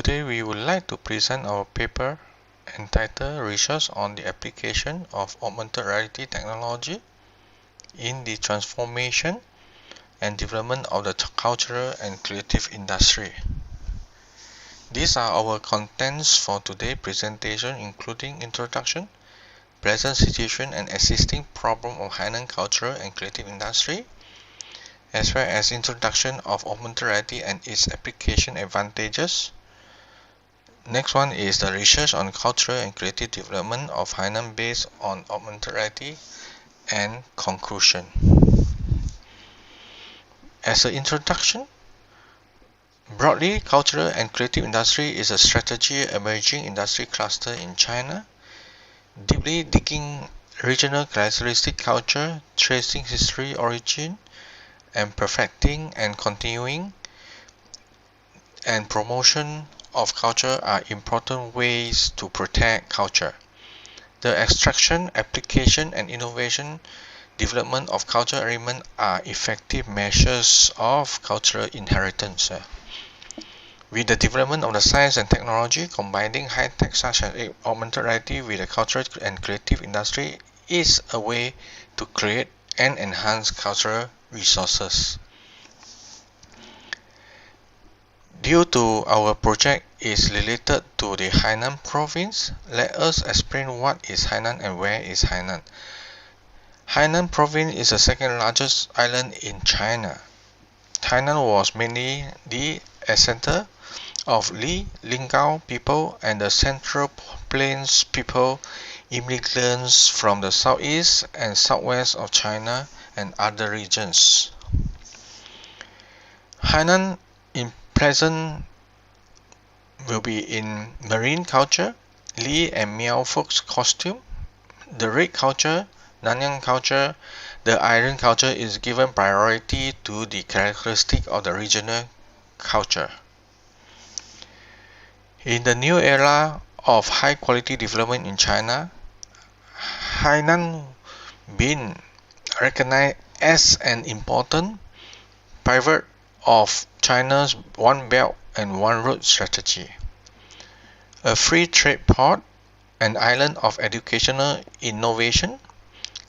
Today we would like to present our paper entitled Research on the Application of Augmented Reality Technology in the Transformation and Development of the Cultural and Creative Industry. These are our contents for today's presentation, including introduction, present situation and existing problem of Hainan cultural and creative industry, as well as introduction of augmented reality and its application advantages. Next one is the research on cultural and creative development of Hainan based on augmented reality, and conclusion. As an introduction, broadly, cultural and creative industry is a strategy emerging industry cluster in China, deeply digging regional characteristic culture, tracing history origin, and perfecting and continuing and promotion of culture are important ways to protect culture. The extraction, application, and innovation development of cultural elements are effective measures of cultural inheritance. With the development of the science and technology, combining high-tech such as augmented reality with the cultural and creative industry is a way to create and enhance cultural resources. Due to our project is related to the Hainan province, let us explain what is Hainan and where is Hainan. Hainan province is the second largest island in China. Hainan was mainly the epicenter of Liyao people and the Central Plains people, immigrants from the southeast and southwest of China and other regions. Hainan in present will be in marine culture, Li and Miao folks costume, the red culture, Nanyang culture. The iron culture is given priority to the characteristic of the regional culture. In the new era of high quality development in China, Hainan been recognized as an important pivot of China's One Belt and One Road strategy, a free trade port, an island of educational innovation,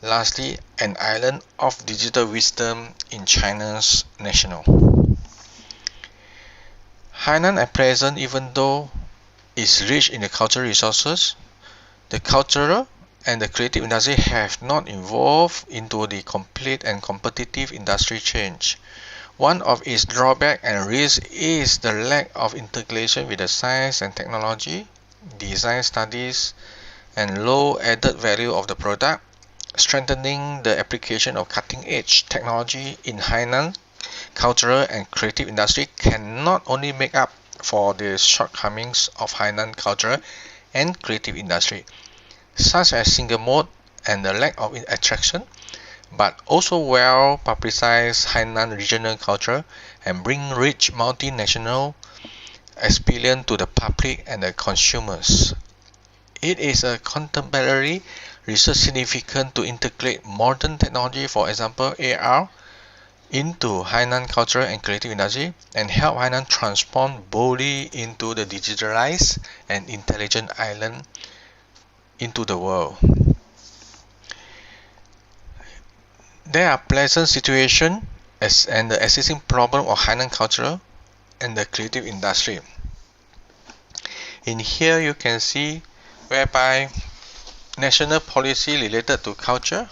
lastly, an island of digital wisdom in China's national. Hainan at present, even though is rich in the cultural resources, the cultural and the creative industry have not evolved into the complete and competitive industry change. One of its drawbacks and risks is the lack of integration with the science and technology, design studies, and low added value of the product. Strengthening the application of cutting-edge technology in Hainan cultural and creative industry can not only make up for the shortcomings of Hainan cultural and creative industry, such as single mode and the lack of attraction, but also well publicize Hainan regional culture and bring rich multinational experience to the public and the consumers. It is a contemporary research significant to integrate modern technology, for example AR, into Hainan cultural and creative industry and help Hainan transform boldly into the digitalized and intelligent island into the world. There are pleasant situations and the existing problem of Hainan cultural and the creative industry. In here you can see whereby national policy related to culture.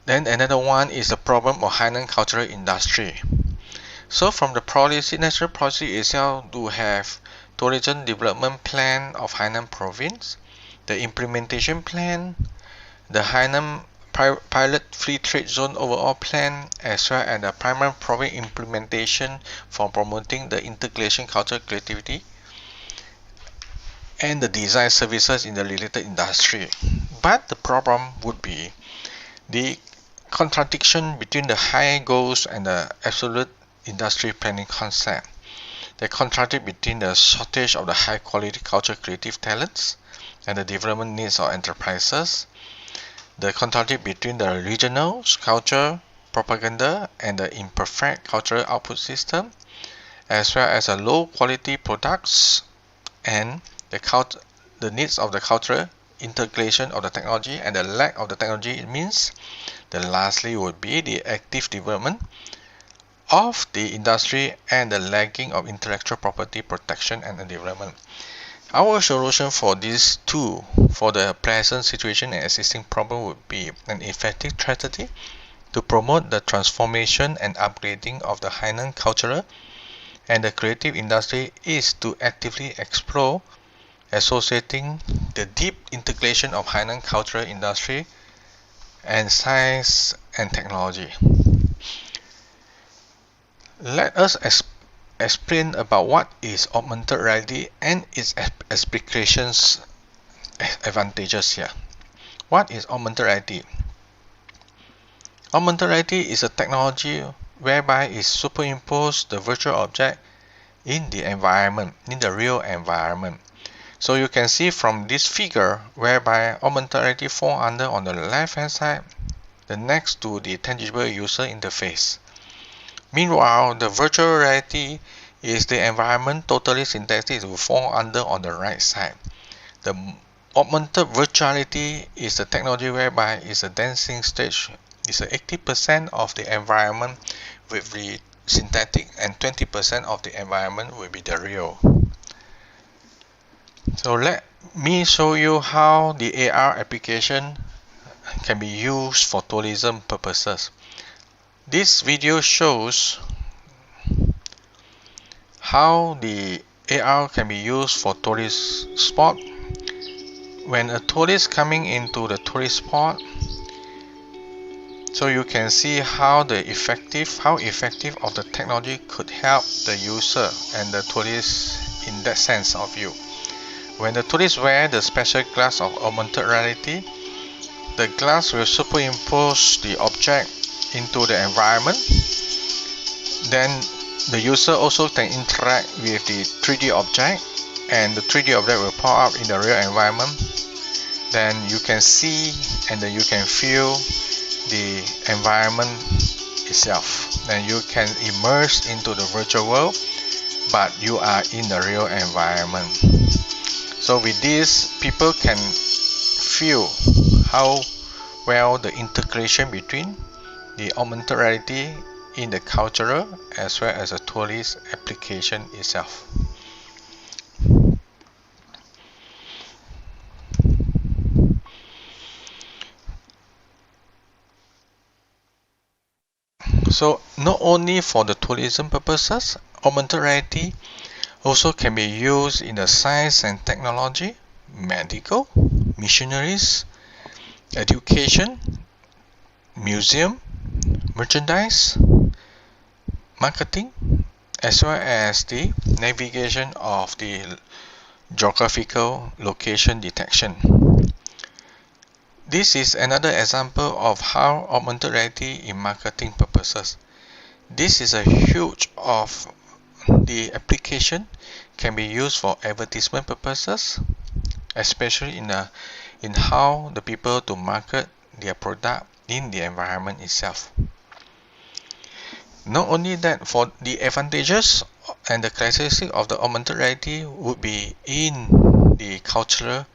Then another one is the problem of Hainan cultural industry. So from the policy, national policy itself do have tourism development plan of Hainan province, the implementation plan, the Hainan pilot free trade zone overall plan, as well as the primary province implementation for promoting the integration cultural creativity and the design services in the related industry. But the problem would be the contradiction between the high goals and the absolute industry planning concept. They contradict between the shortage of the high quality cultural creative talents and the development needs of enterprises. The contradict between the regional culture propaganda and the imperfect cultural output system, as well as a low quality products and the needs of the cultural integration of the technology and the lack of the technology. It means the lastly would be the active development of the industry and the lagging of intellectual property protection and the development. Our solution for these two, for the present situation and existing problem, would be an effective strategy to promote the transformation and upgrading of the Hainan cultural and the creative industry is to actively explore associating the deep integration of Hainan cultural industry and science and technology. Let us explain about what is augmented reality and its applications advantages here. What is augmented reality? Augmented reality is a technology whereby it superimposes the virtual object in the environment, in the real environment. So you can see from this figure whereby augmented reality fall under on the left hand side, the next to the tangible user interface. Meanwhile, the virtual reality is the environment totally synthetic will fall under on the right side. The augmented virtuality is the technology whereby it's a dancing stage. It's 80% of the environment will be synthetic and 20% of the environment will be the real. So let me show you how the AR application can be used for tourism purposes. This video shows how the AR can be used for tourist spot. When a tourist coming into the tourist spot, so you can see how effective of the technology could help the user and the tourist in that sense of view. When the tourist wear the special glass of augmented reality, the glass will superimpose the object into the environment. Then the user also can interact with the 3D object, and the 3D object will pop up in the real environment. Then you can see and then you can feel the environment itself. Then you can immerse into the virtual world, but you are in the real environment. So with this, people can feel how well the integration between the augmented reality in the cultural as well as the tourist application itself. So not only for the tourism purposes, augmented reality also can be used in the science and technology, medical, missionaries, education, museum, merchandise, marketing, as well as the navigation of the geographical location detection. This is another example of how augmented reality in marketing purposes. This is a huge of the application can be used for advertisement purposes, especially in how the people to market their product in the environment itself. Not only that, for the advantages and the characteristic of the augmented reality would be in the cultural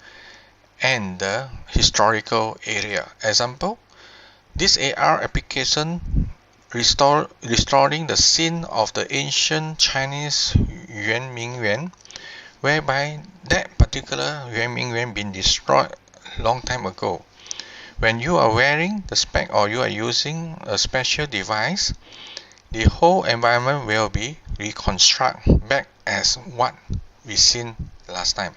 and the historical area. Example, this AR application restoring the scene of the ancient Chinese Yuan Ming Yuan, whereby that particular Yuan Ming Yuan been destroyed long time ago. When you are wearing the spec or you are using a special device, the whole environment will be reconstructed back as what we seen last time.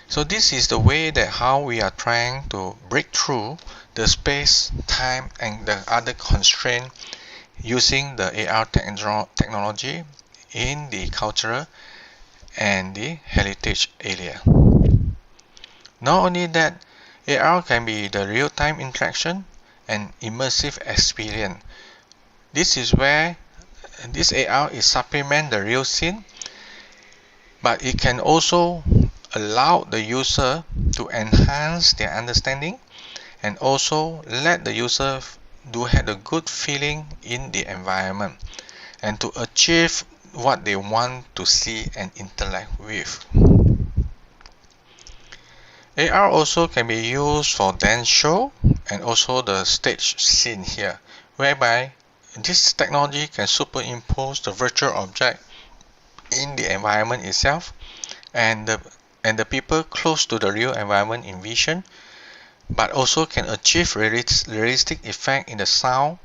So this is the way that how we are trying to break through the space, time and the other constraint using the AR technology in the cultural and the heritage area. Not only that, AR can be the real-time interaction and immersive experience. This is where this AR is supplement the real scene, but it can also allow the user to enhance their understanding and also let the user do have a good feeling in the environment and to achieve what they want to see and interact with. AR also can be used for dance show and also the stage scene here, whereby this technology can superimpose the virtual object in the environment itself, and the people close to the real environment in vision, but also can achieve realistic effect in the sound,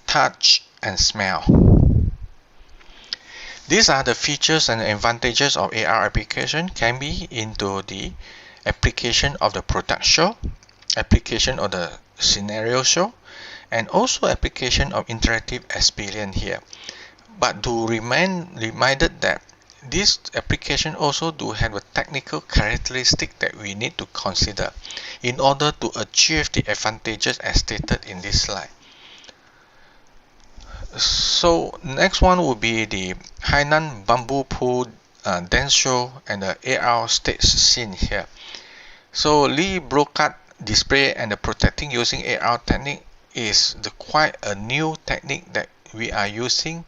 touch, and smell. These are the features and advantages of AR application. Can be into the application of the product show, application of the scenario show, and also application of interactive experience here. But do remain reminded that this application also do have a technical characteristic that we need to consider in order to achieve the advantages as stated in this slide. So next one will be the Hainan bamboo pool dance show and the AR stage scene here. So Li broadcast display and the protecting using AR technique is quite a new technique that we are using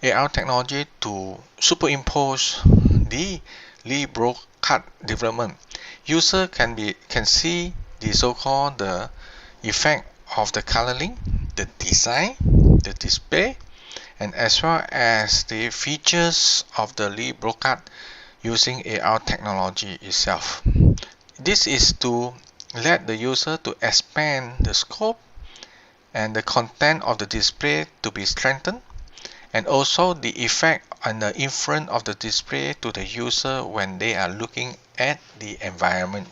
AR technology to superimpose the Li broadcast development. User can see the so-called the effect of the coloring, the design, the display, and as well as the features of the Li broadcast using AR technology itself. This is to let the user to expand the scope and the content of the display to be strengthened, and also the effect and the influence of the display to the user when they are looking at the environment.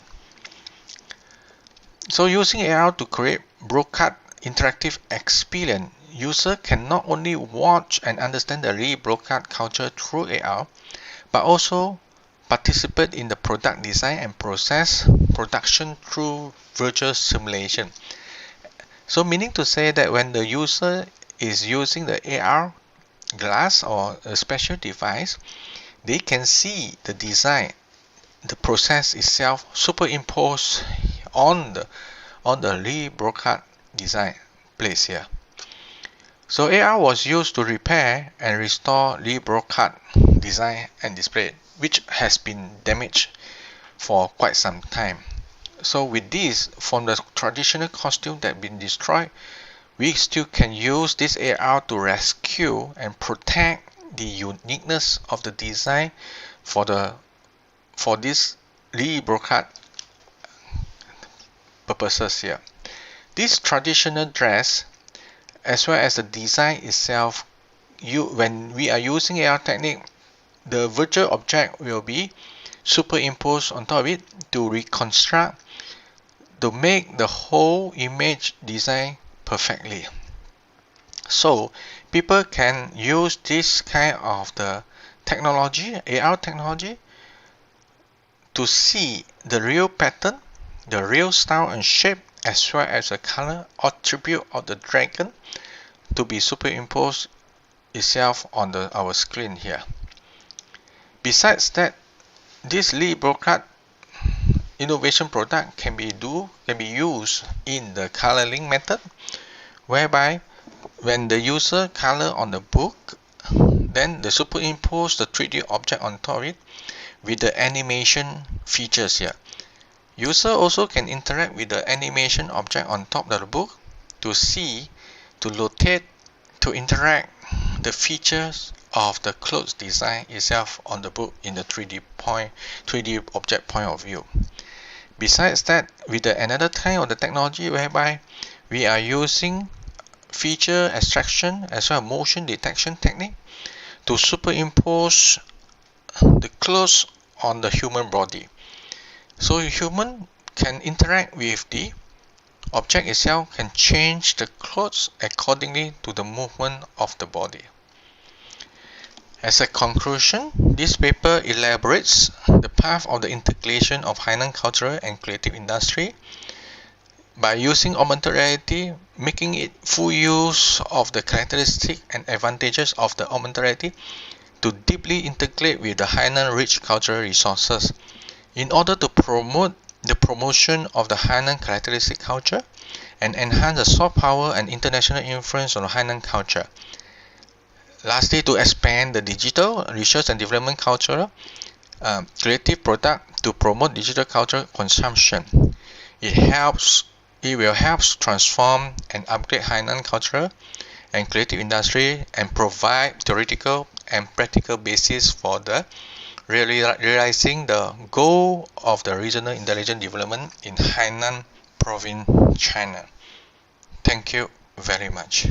So using AR to create broadcast interactive experience, user can not only watch and understand the rebroadcast culture through AR, but also participate in the product design and process production through virtual simulation. So meaning to say that when the user is using the AR glass or a special device, they can see the design, the process itself superimposed on the rebroadcast design place here. So AR was used to repair and restore rebroadcast design and display, which has been damaged for quite some time. So with this, from the traditional costume that been destroyed, we still can use this AR to rescue and protect the uniqueness of the design for this rebroadcast purposes here. This traditional dress as well as the design itself, when we are using AR technique, the virtual object will be superimposed on top of it to reconstruct, to make the whole image design perfectly. So people can use this kind of the technology, AR technology, to see the real pattern, the real style and shape, as well as the color attribute of the dragon to be superimposed itself on our screen here. Besides that, this Li broadcast innovation product can be used in the coloring method, whereby when the user color on the book, then they superimpose the 3D object on top of it with the animation features here. User also can interact with the animation object on top of the book to see, to rotate, to interact the features of the clothes design itself on the book in the 3D object point of view. Besides that, with another kind of the technology whereby we are using feature extraction as well as motion detection technique to superimpose the clothes on the human body. So human can interact with the object itself, can change the clothes accordingly to the movement of the body. As a conclusion, this paper elaborates the path of the integration of Hainan cultural and creative industry by using augmented reality, making it full use of the characteristics and advantages of the augmented reality to deeply integrate with the Hainan rich cultural resources in order to promote the promotion of the Hainan characteristic culture and enhance the soft power and international influence on the Hainan culture. Lastly, to expand the digital research and development culture, creative product to promote digital culture consumption. It will help transform and upgrade Hainan culture and creative industry and provide theoretical and practical basis for the realizing the goal of the regional intelligent development in Hainan province, China. Thank you very much.